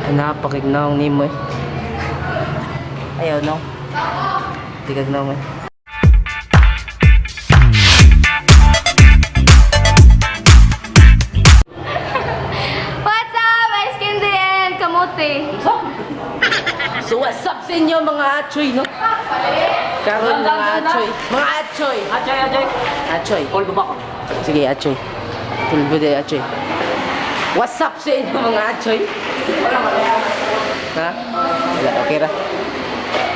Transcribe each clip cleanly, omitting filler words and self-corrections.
Napakignaw ni mo eh. Ayaw no. Tigagnaw mo eh. What's up, Ice Candy and Kamote? So what's up sa inyo mga achoy no? Karon mga achoy. Mga achoy. Achoy. Call ba ako? Sige achoy. Tulbo de achoy. What's up sa inyo mga achoy? Ha? Wala, okay ra.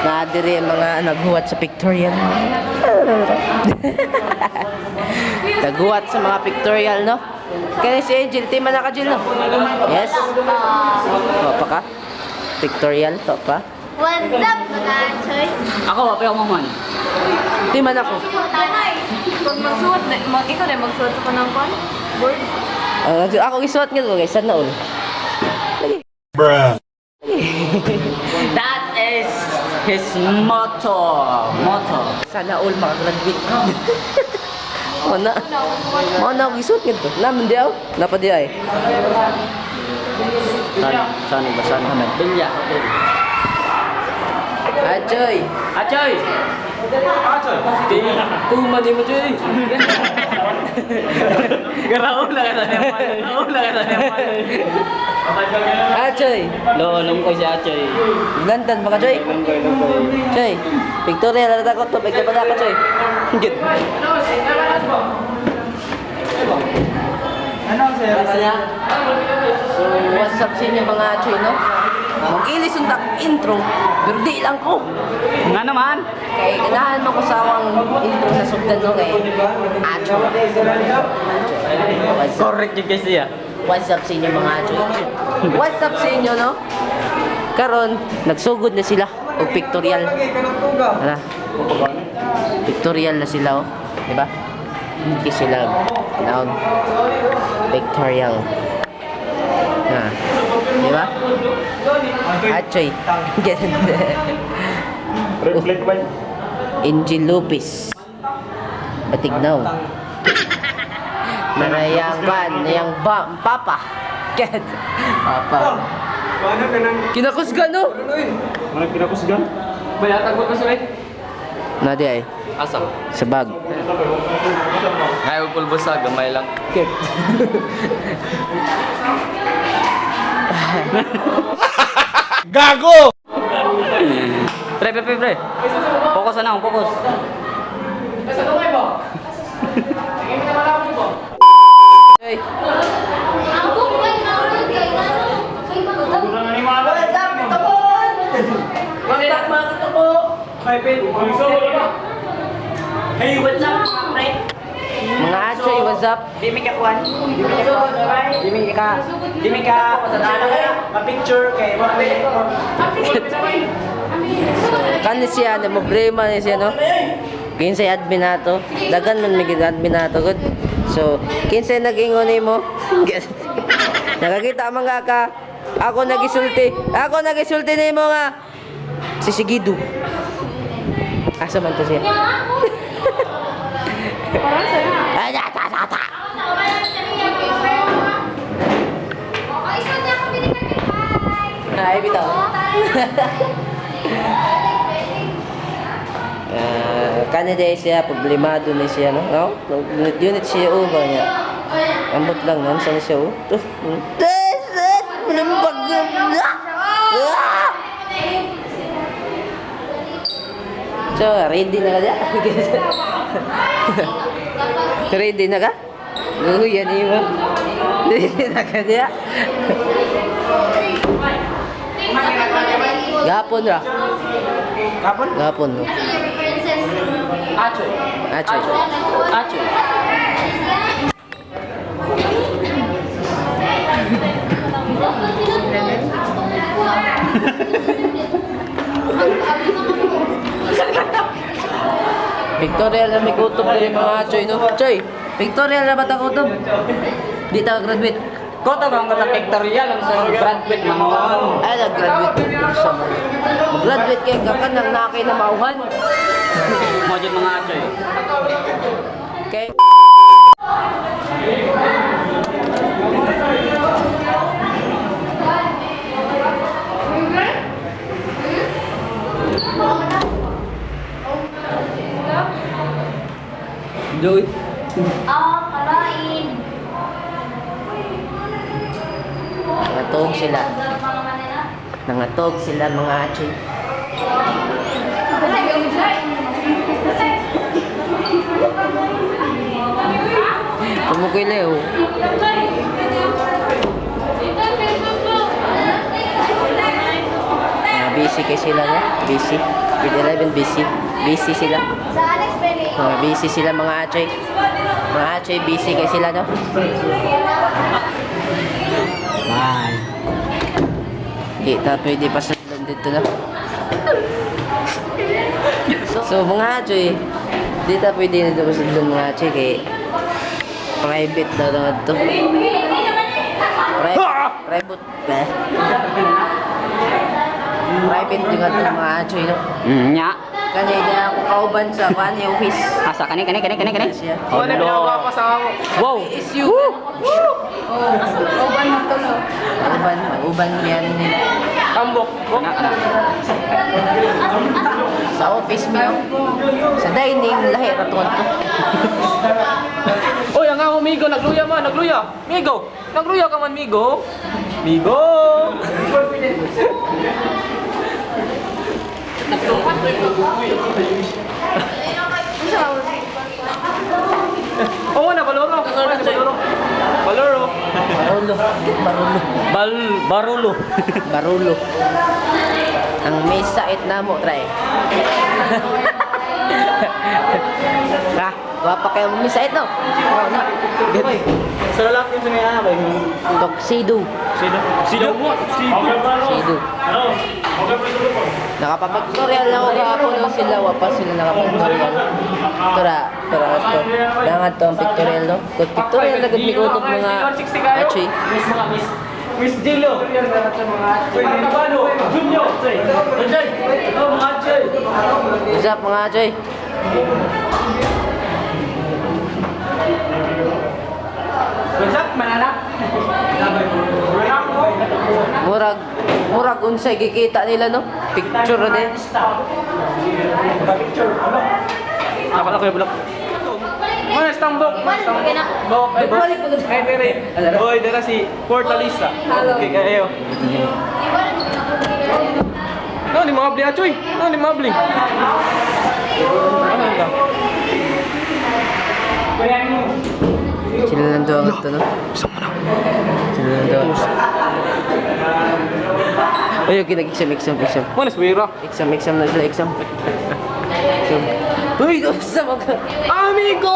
Naadiri ang mga naghuwat sa pictorial. Naghuwat sa mga pictorial, no? Kaya si Angel, tima na ka, Jill, no? Yes? Topa ka? Pictorial, topa? What's up, mga choy? Ako, wapay ako maman. Tima na ko. Pag magsuot, ikaw na magsuot sa kanang kwan? Board? Ako isuot nga ko, guys. Sana all. Bruh. That is his motto. Sana all makagraduate. Mana? Mana ako isuot nga to? Naman di ako? Napa di ay? Saan ba? Saan naman? Bilya. Achoy! Achoy! Tuman di mo, Choy! Garaula ka na naman. Achoy! Loonong ko si Achoy. Lantan baka, Choy? Choy! Victoria, lalata ko to. Bigyan pa na ako, Choy. Git. So, what's up sa inyo mga Choy, no? Mag-ilis yung intro, pero di lang ko. Nga naman. Kaya ganahan mo ko sa awang intro na sugdan no kay Acho. What's up? Correct yung kasi ah. What's up sa inyo mga Acho? What's up sa inyo no? Karon nagsugod na sila og pictorial. Ana. Pictorial na sila oh, di ba? Hindi sila noun pictorial. Ha. Di ba? Achoy. Reflect ba? Angel Lopez. Batignaw. Narayang ban, nayang papa. Ket. Papa. Kinakusgan no? Mana kinakusgan? Bayatag mo pa sa Nadi ay Asa? sa bag. Ayaw pulbosa, gamay lang. Ket. Gago! Pre. Focus na ako, focus. Hey. Ako, kay naulog, kay naulog. Kay magutang. What's up, Pitabon? What's up, mga Pitabon? Hey, what's up, pre? Mga Achoy, what's up? Di mi ka kuan. Di mi ka ma-picture kay wa Kani siya, na problema ni siya, no? Kinsay admin nato. Dagan man may admin nato, good. So, kinsay nag-ingon mo? Nakakita mga ka. Ako nagisulti nimo nga. Sisigido. Asa man to siya? Parang sana. Ay, ta. Okay, so niya kami ni Ay, bitaw. Kanina siya, problemado na siya, no? No? Unit siya ba niya? Ambot lang, no? Saan siya, oh? So, ready na ka dyan? Ready na ka? Yan mo. Ready na ka dyan? Gapon ra. Gapon, no? Achoy. Achoy. Victoria na may kutob din mga Achoy, no? Choy, Victoria na ba ta kutob? Di ta graduate. Kota ba ang pictorial ang sa graduate mga Ay, nag-graduate ko sa mga. Mag-graduate kayo kakan ng nakay na mauhan. mo dyan mga Achoy. Okay. Joey. Karain. Nangatog sila. Nangatog sila mga achoy. Tumukoy Leo. Busy kay sila no? Busy. Grade 11 busy. Busy sila. Sa Alex Belly. Busy sila mga achoy. Mga achoy busy kay sila no? Bye. Di ta pwede pa sa dito na. So mga achoy, di ta pwede na dito sa mga achoy kay private daw na ito. Private ba? Private juga ito mga achoy no? Nya. Kanya hindi ako kauban sa kanya office. Asa kani. Siya. Ano ginagawa pa sa ako? Wow. Is you. Uban yan nila. Tambok. Sa office mo. Sa dining, lahi raton to. Oy, ang ako Migo, nagluya man, nagluya. Migo, nagluya ka man Migo. Migo. Oo na, baloro. Baloro. Barulo. Barulo. Ang may sait na mo, try. Ha? Wapa kayo mo may sait, no? Oo na. Sa lalaki yung may abay. Tuxedo. Sino mo? Tuxedo. Nakapapictorial na ako kahapon no sila. Wapa sila nakapapictorial. Tura ito. Dangan to ang pictorial, no? Kung pictorial na gud mikutob mga achoy. Miss Jilo. Kabado. Jumyo. Anjay. Mga Anjay. What's up mga achoy? What's up, manana? Murag unsay gikita nila no? Picture din. Apa ko yung bulak? Mana stambok? Bok ay bok. Ay dere. Oy, dere si Fortaleza. Okay kayo. No, ni mga bli achoy. No, ni mga bli. Ano ka? Sila lang doon ito no? Sila lang doon. Ay, okay, nag-exam. Mana suwira? Exam na sila, exam. Uy, gusto mo ka. Amigo!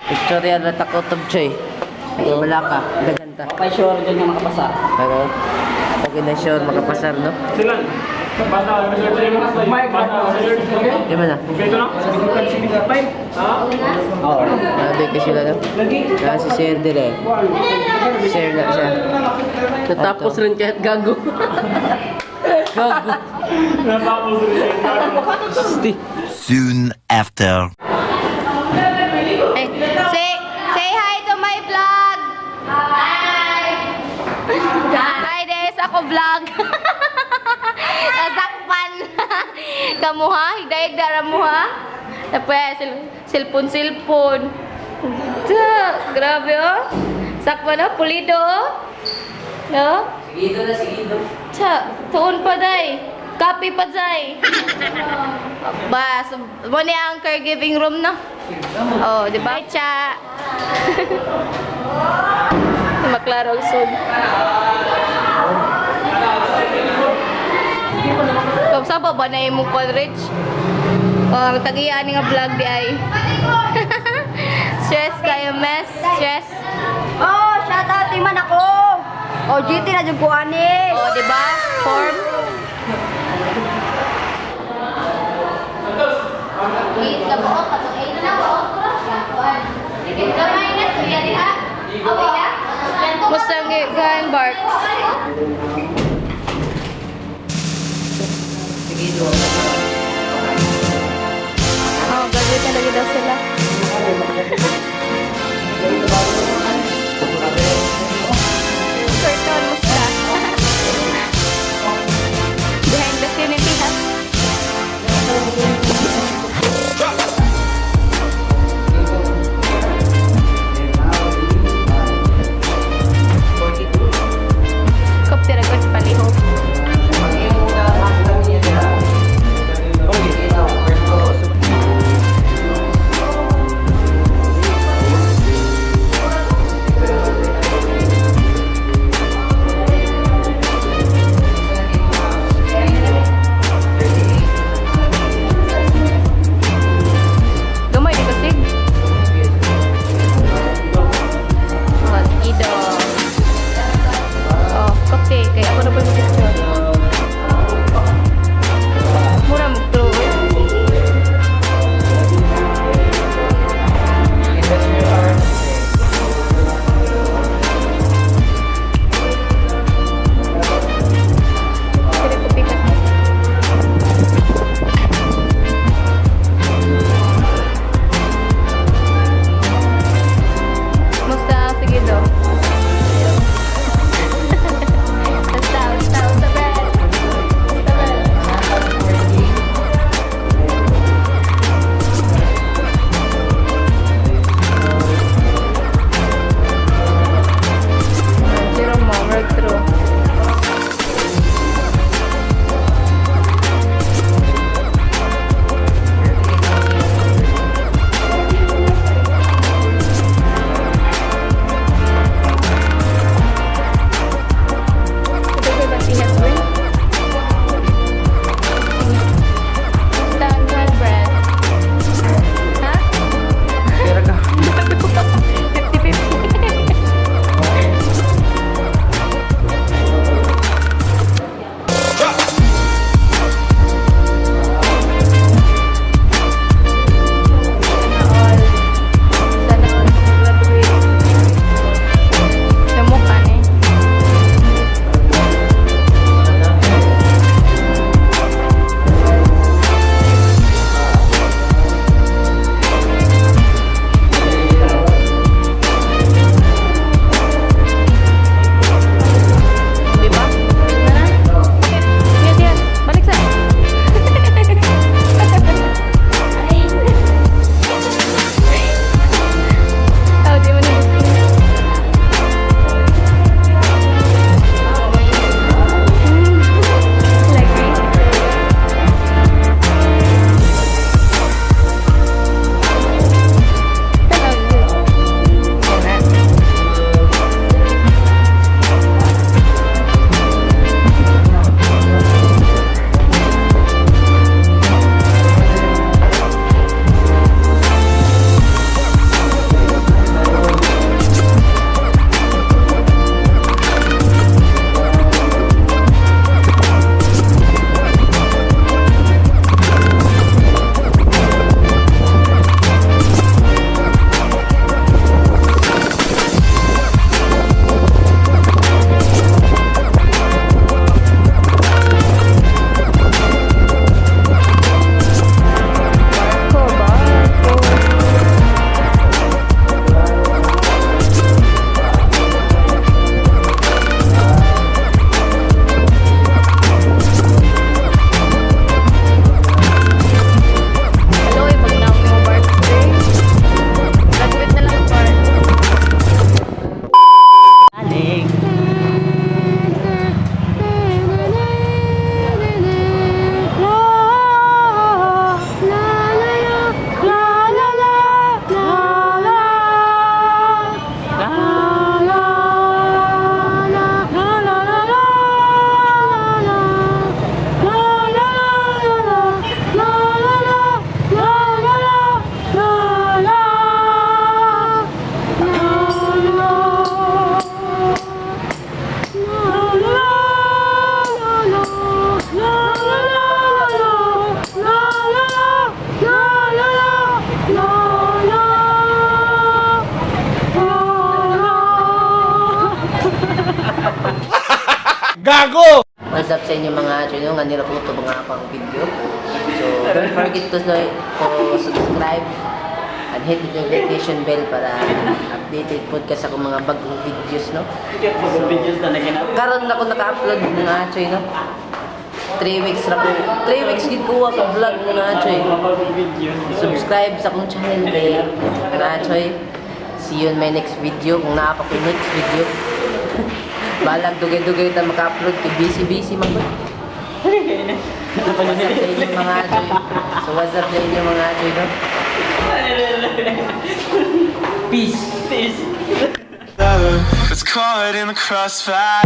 Pictorial na takotob choy. Wala ka, daganta. Okay, sure dyan nga makapasa. Pero, pag na sure makapasar no? Sila. Basta, Di ba na? Kompleto na? Oo. Sabi ko sila no? Kaya si Sir dire. Share na siya. Natapos rin kahit gago. Gago. Natapos rin. Soon after. Say hi to my vlog. Hi. Hi des, ako vlog. Nasakpan. Kamu ha? Higda-higda mo ha? Tapos silpon. Grabe oh. Sakpan oh, pulido oh. No? Seguido. Tuon pa day. Copy pa day. Bas, mo ni ang caregiving room no? Oh, di ba? Cha. Maklaro sud. Kapsa pa ba na imong Rich? Oh, tagiya ni nga vlog di ay. Stress kayo, mess. Stress. Oh, shout out timan ako. Oh, GT na jud ko ani. Oh, di ba? Form. Wait, kamo ko katong na ako. Gamay na suya diha. Okay na? Mustang gaan bark. Seguido. Oh, graduate na lagi daw sila. Circle, musta? Behind the scene, ha? gago! What's up sa inyo mga Achoy, nga nila po ito mga akong video. So, don't forget to subscribe and hit the notification bell para updated po ka sa akong mga bagong videos, no? Karon na ko naka-upload mga Achoy, no? 3 weeks na ko. 3 weeks gid ko sa vlog mga Achoy. Subscribe sa akong channel kay mga Achoy. See you in my next video. Kung naapa ko next video. Balag dugay-dugay ta maka-upload kay busy man ko. What's up sa inyo mga Achoy? So what's up sa inyo mga Achoy, no? Peace. It's caught in the crossfire.